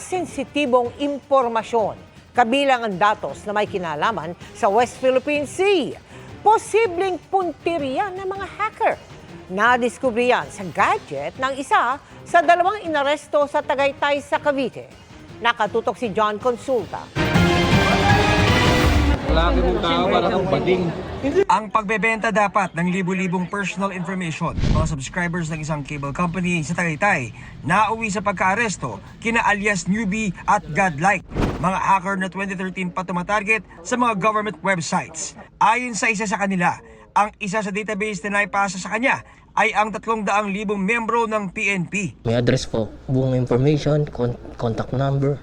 sensitibong impormasyon, kabilang ang datos na may kinalaman sa West Philippine Sea. Posibleng punteriya ng mga hacker. Nadiskubre yan sa gadget ng isa sa dalawang inaresto sa Tagaytay sa Cavite. Nakatutok si John Consulta. Laki mong tao para kang bading. Ang pagbebenta dapat ng libu-libong personal information ng mga subscribers ng isang cable company sa Tagaytay na uwi sa pagka-aresto kina alias Newbie at Godlike, mga hacker na 2013 pa tumatarget sa mga government websites. Ayon sa isa sa kanila, ang isa sa database na naipasa sa kanya ay ang 300,000 membro ng PNP. May address po, buong information, contact number,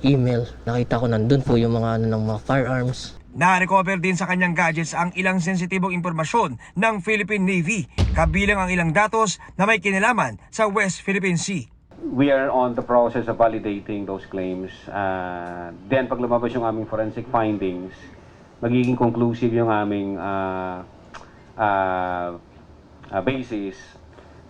email. Nakita ko nandun po yung mga ng mga firearms. Na-recover din sa kanyang gadgets ang ilang sensitibong impormasyon ng Philippine Navy, kabilang ang ilang datos na may kinalaman sa West Philippine Sea. We are on the process of validating those claims. Then pag lumabas yung aming forensic findings, magiging conclusive yung aming basis.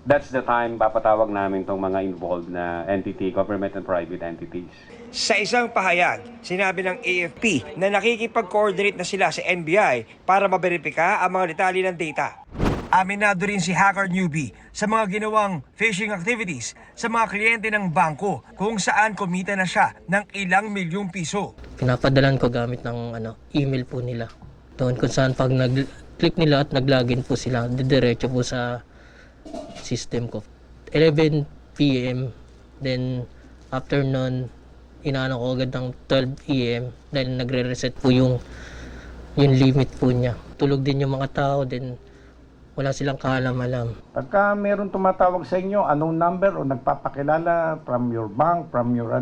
That's the time papatawag namin tong mga involved na entity, government and private entities. Sa isang pahayag, sinabi ng AFP na nakikipag-coordinate na sila sa NBI para maberipika ang mga detalye ng data. Aminado rin si hacker Newbie sa mga ginawang phishing activities sa mga kliyente ng bangko kung saan kumita na siya ng ilang milyong piso. Pinapadalan ko gamit ng email po nila. Doon kung saan pag nag-click nila at nag-login po sila, didiretso po sa system ko. 11 p.m. Then after nun, inaano ko agad ng 12 a.m. dahil nagre-reset po yung limit po niya. Tulog din yung mga tao, then wala silang kaalam-alam. Pagka meron tumatawag sa inyo, anong number o nagpapakilala from your bank, from your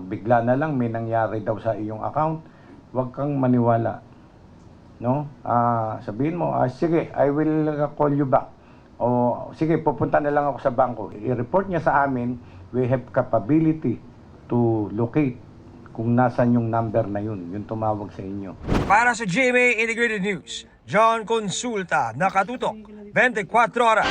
bigla na lang may nangyari daw sa iyong account, huwag kang maniwala. No? Sabihin mo, sige, I will call you back. O sige, pupunta na lang ako sa bangko. I-report niya sa amin, we have capability to locate kung nasan yung number na yun, yung tumawag sa inyo. Para sa GMA Integrated News, John Consulta, nakatutok 24 oras.